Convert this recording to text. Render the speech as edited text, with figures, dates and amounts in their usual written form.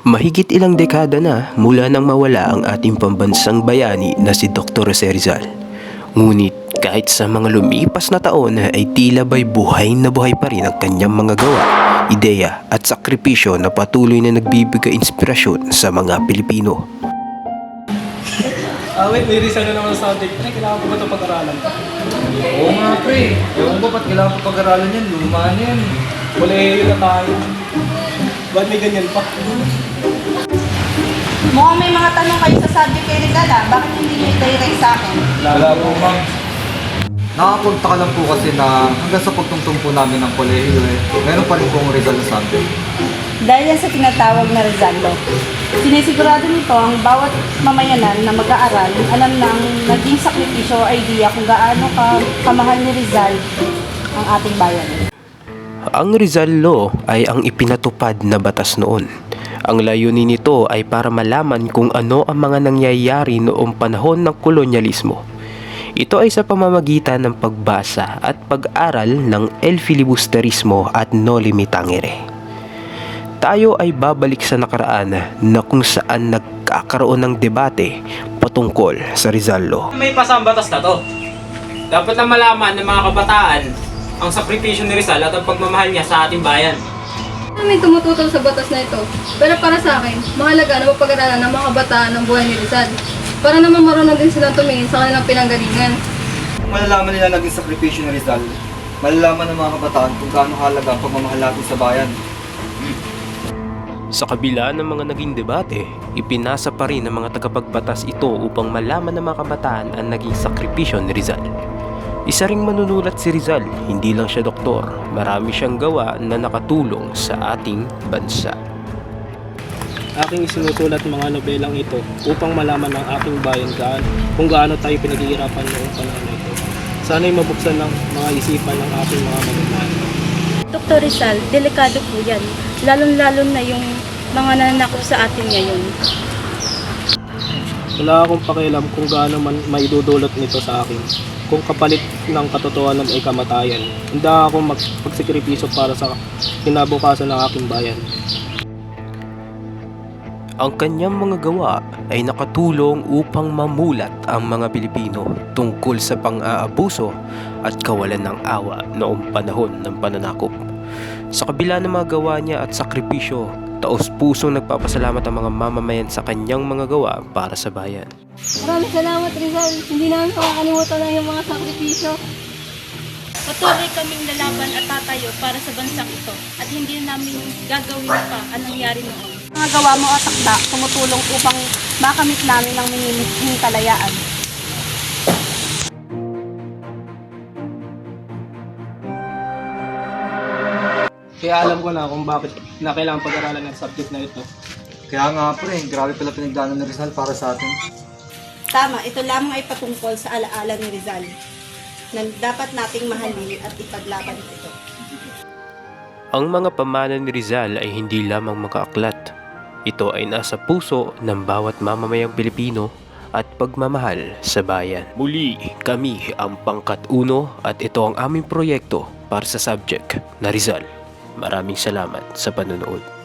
Mahigit ilang dekada na mula nang mawala ang ating pambansang bayani na si Dr. Jose Rizal. Ngunit kahit sa mga lumipas na taon ay tila ba'y buhay na buhay pa rin ang kanyang mga gawa, ideya at sakripisyo na patuloy na nagbibigay inspirasyon sa mga Pilipino. Wait, may reason na naman sa subject. Kailangan ko ba ito pag-aralan? Oo nga pre, ewan ko ba't kailangan ko pag-aralan yan, luma na yan. Kolehiyo na tayo. Ba't may ganyan pa? Mukhang may mga tanong kayo sa subject kay Rizal Bakit hindi niyo i-direct sa akin? Wala po ma'am. Nakapunta ka lang po kasi na hanggang sa pagtungtong po namin ng kolehiyo meron pa rin pong result na subject. Dahil yan sa tinatawag na Rizallo. Sinisigurado nito ang bawat mamayanan na mag-aaral alam ng naging sakripisyo o idea kung gaano kamahal ni Rizal ang ating bayan. Ang Rizal Law ay ang ipinatupad na batas noon. Ang layunin nito ay para malaman kung ano ang mga nangyayari noong panahon ng kolonyalismo. Ito ay sa pamamagitan ng pagbasa at pag-aral ng El Filibusterismo at Noli Me Tangere. Tayo ay babalik sa nakaraan na kung saan nagkakaroon ng debate patungkol sa Rizal Law. May pasang batas na to. Dapat na malaman ng mga kabataan ang sakripisyo ni Rizal at ang pagmamahal niya sa ating bayan. May tumututol sa batas na ito. Pero para sa akin, mahalaga na mapag-aralan ng mga kabataan ng buhay ni Rizal. Para naman marunong din silang tumingin sa kanilang pinanggalingan. Kung malalaman nila naging sakripisyo ni Rizal, malalaman ng mga kabataan kung gaano halaga ang pagmamahal natin sa bayan. Sa kabila ng mga naging debate, ipinasa pa rin ng mga tagapagbatas ito upang malaman ng mga kabataan ang naging sakripisyo ni Rizal. Isa ring manunulat si Rizal, hindi lang siya doktor, marami siyang gawa na nakatulong sa ating bansa. Aking isinusulat mga nobelang ito upang malaman ng aking bayan kung gaano tayo pinaghihirapan noong panahon na ito. Sana'y mabuksan ng mga isipan ng ating mga mamamayan. Dr. Rizal, delikado po yan. Lalo na yung mga nananakop sa atin ngayon. Wala akong pakialam kung gaano man maidudulot nito sa akin. Kung kapalit ng katotohanan ay kamatayan, handa akong magpagsikripisyo para sa kinabukasan ng aking bayan. Ang kanyang mga gawa ay nakatulong upang mamulat ang mga Pilipino tungkol sa pang-aabuso at kawalan ng awa noong panahon ng pananakop. Sa kabila ng mga gawa niya at sakripisyo, taos-pusong nagpapasalamat ang mga mamamayan sa kanyang mga gawa para sa bayan. Maraming salamat Rizal. Hindi namin makakalimutan ang iyong mga sakripisyo. Patuloy kaming lalaban at tatayo para sa bansang ito at hindi namin gagawin pa ang nangyari noon. Mga gawa mo at takda tumutulong upang makamit namin ang minimihing kalayaan. Kaya alam ko na kung bakit na kailangan pag-aralan ng subject na ito. Kaya nga pre, grabe pala pinagdaanan ni Rizal para sa atin. Tama, ito lamang ay patungkol sa alaala ni Rizal na dapat nating mahalin at ipaglaban ito. Ang mga pamana ni Rizal ay hindi lamang makaaklat. Ito ay nasa puso ng bawat mamamayang Pilipino at pagmamahal sa bayan. Muli, kami ang Pangkat Uno at ito ang aming proyekto para sa subject na Rizal. Maraming salamat sa panonood.